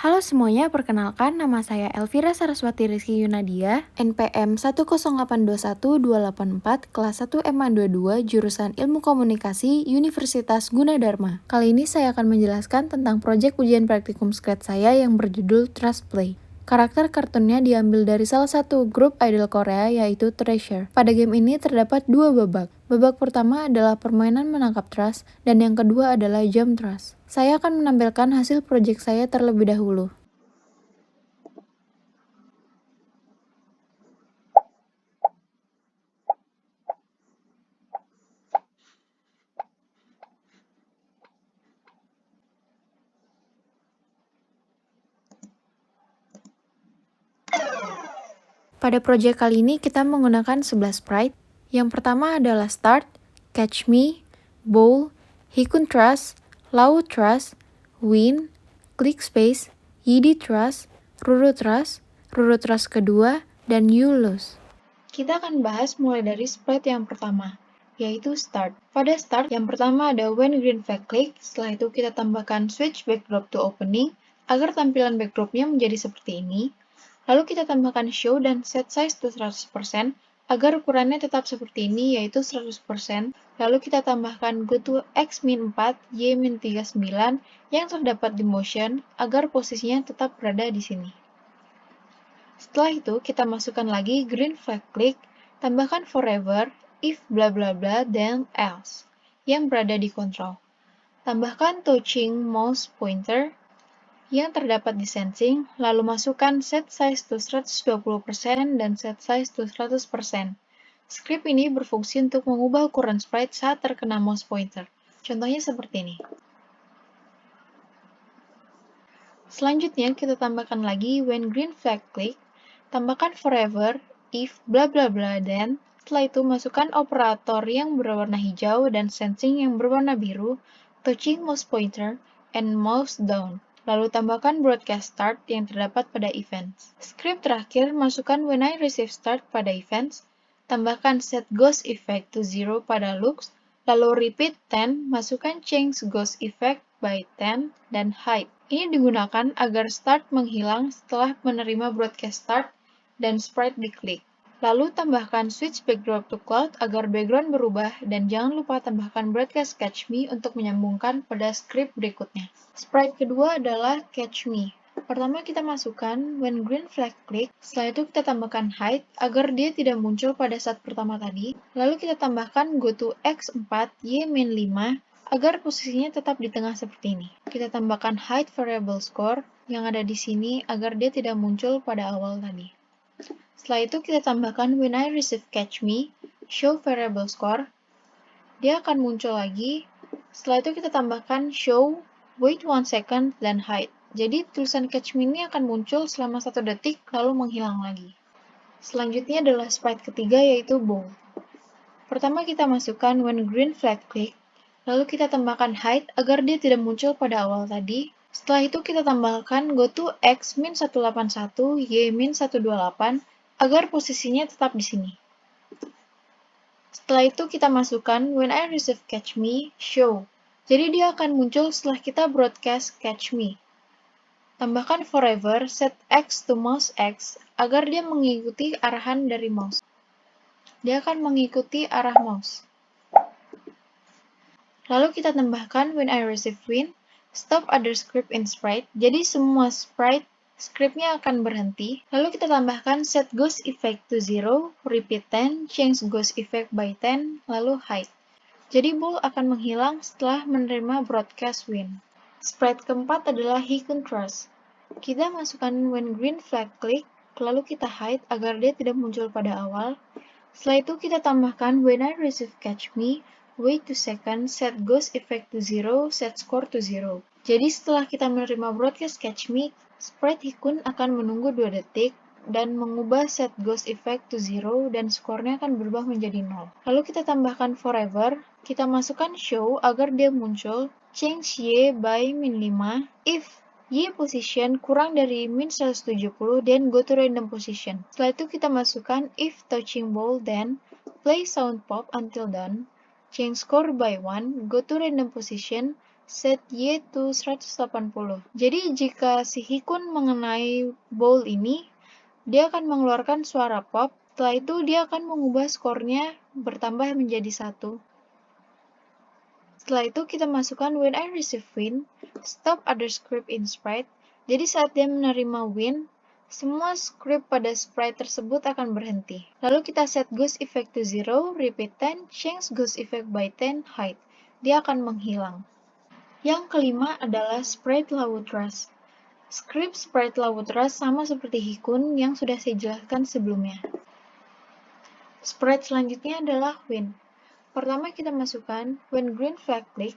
Halo semuanya, perkenalkan nama saya Elvira Saraswati Rizky Yunadia, NPM 10821-284, kelas 1 MA22, jurusan Ilmu Komunikasi, Universitas Gunadarma. Kali ini saya akan menjelaskan tentang proyek ujian praktikum Scratch saya yang berjudul Trust Play. Karakter kartunnya diambil dari salah satu grup idol Korea yaitu Treasure. Pada game ini terdapat dua babak. Babak pertama adalah permainan menangkap trust dan yang kedua adalah jump trust. Saya akan menampilkan hasil proyek saya terlebih dahulu. Pada proyek kali ini kita menggunakan 11 sprite. Yang pertama adalah Start, Catch Me, Bowl, Hikun Trust, Lau Trust, Win, Click Space, Yidi Trust, Ruru Trust kedua, dan You Lose. Kita akan bahas mulai dari sprite yang pertama, yaitu Start. Pada Start, yang pertama ada When Green Flag Click, setelah itu kita tambahkan Switch Backdrop to Opening, agar tampilan backdropnya menjadi seperti ini. Lalu kita tambahkan show dan set size to 100% agar ukurannya tetap seperti ini yaitu 100%. Lalu kita tambahkan go to x-4, y-39 yang terdapat di motion agar posisinya tetap berada di sini. Setelah itu kita masukkan lagi green flag click, tambahkan forever, if bla bla bla, then else yang berada di control. Tambahkan touching mouse pointer yang terdapat di sensing, lalu masukkan set size to 120% dan set size to 100%. Script ini berfungsi untuk mengubah ukuran sprite saat terkena mouse pointer. Contohnya seperti ini. Selanjutnya kita tambahkan lagi when green flag click, tambahkan forever, if bla bla bla then, setelah itu masukkan operator yang berwarna hijau dan sensing yang berwarna biru, touching mouse pointer, and mouse down. Lalu tambahkan broadcast start yang terdapat pada events. Script terakhir, masukkan when I receive start pada events, tambahkan set ghost effect to 0 pada looks, lalu repeat 10, masukkan change ghost effect by 10, dan hide. Ini digunakan agar start menghilang setelah menerima broadcast start dan sprite diklik. Lalu tambahkan switch backdrop to cloud agar background berubah dan jangan lupa tambahkan broadcast catch me untuk menyambungkan pada script berikutnya. Sprite kedua adalah catch me. Pertama kita masukkan when green flag click, setelah itu kita tambahkan hide agar dia tidak muncul pada saat pertama tadi. Lalu kita tambahkan go to x4, y-5 agar posisinya tetap di tengah seperti ini. Kita tambahkan hide variable score yang ada di sini agar dia tidak muncul pada awal tadi. Setelah itu kita tambahkan when I receive catch me, show variable score. Dia akan muncul lagi. Setelah itu kita tambahkan show, wait 1 second, dan hide. Jadi tulisan catch me ini akan muncul selama 1 detik lalu menghilang lagi. Selanjutnya adalah sprite ketiga yaitu bowl. Pertama kita masukkan when green flag click, lalu kita tambahkan hide agar dia tidak muncul pada awal tadi. Setelah itu kita tambahkan go to x-181, y-128 agar posisinya tetap di sini. Setelah itu kita masukkan when I receive catch me, show. Jadi dia akan muncul setelah kita broadcast catch me. Tambahkan forever, set x to mouse x agar dia mengikuti arahan dari mouse. Dia akan mengikuti arah mouse. Lalu kita tambahkan when I receive win, stop other script in sprite. Jadi semua sprite scriptnya akan berhenti. Lalu kita tambahkan set ghost effect to 0, repeat 10, change ghost effect by 10, lalu hide. Jadi bool akan menghilang setelah menerima broadcast win. Sprite keempat adalah Hikun Trust. Kita masukkan when green flag click, lalu kita hide agar dia tidak muncul pada awal. Setelah itu kita tambahkan when I receive catch me, wait 2 seconds, set ghost effect to 0, set score to 0. Jadi setelah kita menerima broadcast catch me, sprite Hikun akan menunggu 2 detik dan mengubah set ghost effect to 0 dan skornya akan berubah menjadi 0. Lalu kita tambahkan forever, kita masukkan show agar dia muncul, change y by -5, if y position kurang dari -170 dan go to random position. Setelah itu kita masukkan if touching ball then play sound pop until done, change score by 1, go to random position, set Y to 180. Jadi jika si Hikun mengenai bowl ini, dia akan mengeluarkan suara pop. Setelah itu dia akan mengubah skornya bertambah menjadi 1. Setelah itu kita masukkan when I receive win, stop other script in sprite. Jadi saat dia menerima win, semua script pada sprite tersebut akan berhenti. Lalu kita set ghost effect to 0, repeat 10, change ghost effect by 10, hide. Dia akan menghilang. Yang kelima adalah sprite Lawutras. Script sprite Lawutras sama seperti Hikun yang sudah saya jelaskan sebelumnya. Sprite selanjutnya adalah win. Pertama kita masukkan when green flag click,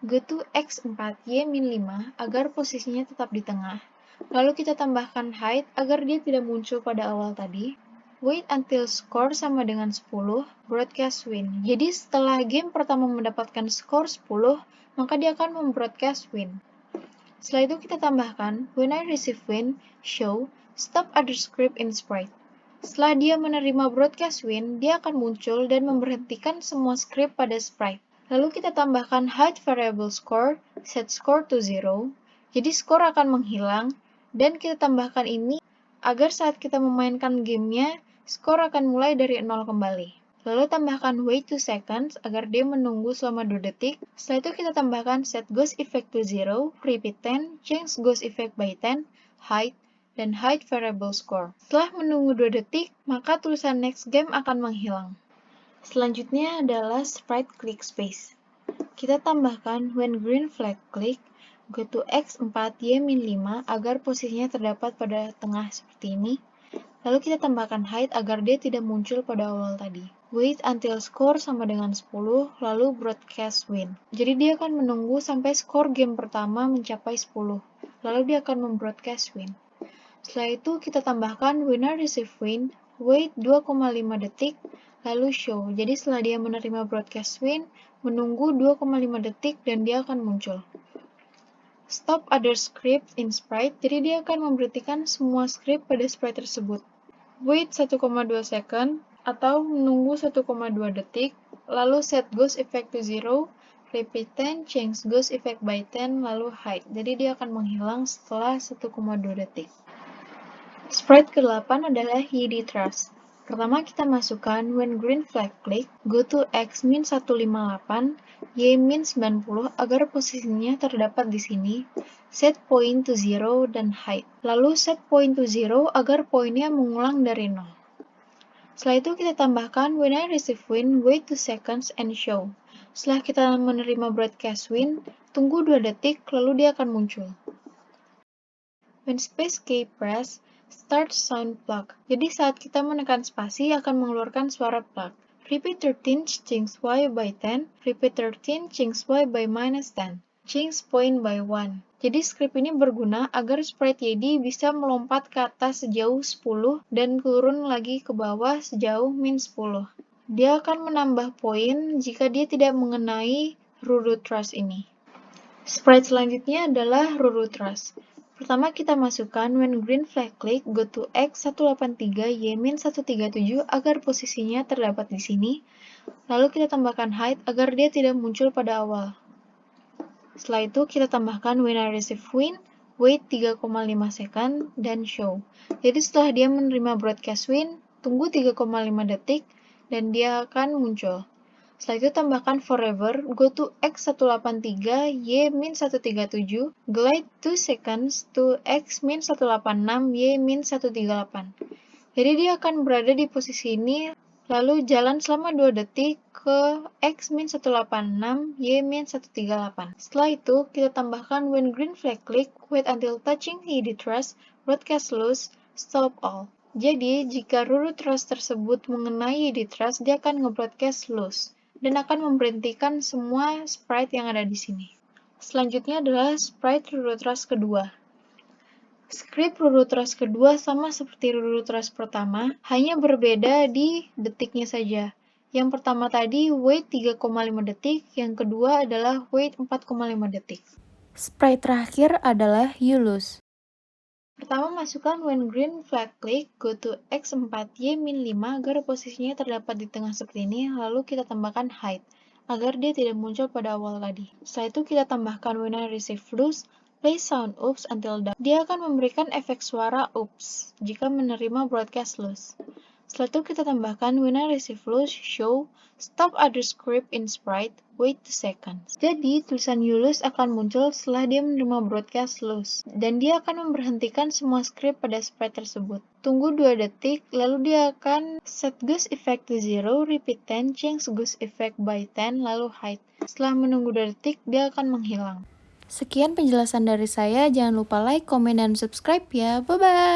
go to X4 Y-5 agar posisinya tetap di tengah. Lalu kita tambahkan hide agar dia tidak muncul pada awal tadi. Wait until score sama dengan 10, broadcast win. Jadi setelah game pertama mendapatkan skor 10, maka dia akan membroadcast win. Setelah itu kita tambahkan when I receive win, show, stop other script in sprite. Setelah dia menerima broadcast win, dia akan muncul dan memberhentikan semua script pada sprite. Lalu kita tambahkan hide variable score, set score to 0. Jadi skor akan menghilang, dan kita tambahkan ini agar saat kita memainkan gamenya, skor akan mulai dari 0 kembali. Lalu tambahkan wait 2 seconds agar dia menunggu selama 2 detik. Setelah itu kita tambahkan set ghost effect to 0, repeat 10, change ghost effect by 10, hide, dan hide variable score. Setelah menunggu 2 detik, maka tulisan next game akan menghilang. Selanjutnya adalah sprite click space. Kita tambahkan when green flag click, go to X4 Y-5 agar posisinya terdapat pada tengah seperti ini. Lalu kita tambahkan hide agar dia tidak muncul pada awal tadi. Wait until score sama dengan 10, lalu broadcast win. Jadi dia akan menunggu sampai skor game pertama mencapai 10, lalu dia akan membroadcast win. Setelah itu kita tambahkan winner receive win, wait 2,5 detik, lalu show. Jadi setelah dia menerima broadcast win, menunggu 2,5 detik dan dia akan muncul. Stop other script in sprite, jadi dia akan memberhentikan semua script pada sprite tersebut. Wait 1,2 second, atau menunggu 1,2 detik, lalu set ghost effect to 0, repeat 10, change ghost effect by 10, lalu hide. Jadi dia akan menghilang setelah 1,2 detik. Sprite ke-8 adalah YD Trust. Pertama kita masukkan when green flag click, go to X-158, Y-90 agar posisinya terdapat di sini, set point to 0 dan hide. Lalu set point to 0 agar poinnya mengulang dari 0. Setelah itu kita tambahkan when I receive win, wait 2 seconds and show. Setelah kita menerima broadcast win, tunggu 2 detik lalu dia akan muncul. When space key press, start sound plug. Jadi saat kita menekan spasi akan mengeluarkan suara plug. Repeat 13, change Y by 10. Repeat 13, change Y by minus 10. Change point by 1. Jadi script ini berguna agar sprite YD bisa melompat ke atas sejauh 10 dan turun lagi ke bawah sejauh min 10. Dia akan menambah poin jika dia tidak mengenai Ruru Trust ini. Sprite selanjutnya adalah Ruru Trust. Pertama kita masukkan when green flag click, go to X183 Y-137 agar posisinya terdapat di sini. Lalu kita tambahkan hide agar dia tidak muncul pada awal. Setelah itu kita tambahkan when I receive win, wait 3,5 second, dan show. Jadi setelah dia menerima broadcast win, tunggu 3,5 detik, dan dia akan muncul. Setelah itu tambahkan forever, go to X183, Y-137, glide 2 seconds to X-186, Y-138. Jadi dia akan berada di posisi ini, lalu jalan selama 2 detik ke X-186, Y-138. Setelah itu, kita tambahkan when green flag click, wait until touching YD Trust, broadcast loose, stop all. Jadi, jika Ruru Trust tersebut mengenai YD Trust, dia akan nge-broadcast loose dan akan memberhentikan semua sprite yang ada di sini. Selanjutnya adalah sprite Ruru Trust kedua. Script Ruru Trust kedua sama seperti Ruru Trust pertama, hanya berbeda di detiknya saja. Yang pertama tadi wait 3,5 detik, yang kedua adalah wait 4,5 detik. Sprite terakhir adalah you lose. Pertama masukkan when green flag click, go to X4 Y-5 agar posisinya terdapat di tengah seperti ini, lalu kita tambahkan hide agar dia tidak muncul pada awal tadi. Setelah itu kita tambahkan when I receive loose, play sound oops until done. Dia akan memberikan efek suara oops jika menerima broadcast loose. Setelah itu kita tambahkan when I receive loose, show, stop other script in sprite, wait 2 seconds. Jadi tulisan you lose akan muncul setelah dia menerima broadcast loose, dan dia akan memberhentikan semua script pada sprite tersebut. Tunggu 2 detik, lalu dia akan set goose effect to 0, repeat 10, change goose effect by 10, lalu hide. Setelah menunggu 2 detik, dia akan menghilang. Sekian penjelasan dari saya, jangan lupa like, komen, dan subscribe ya. Bye-bye!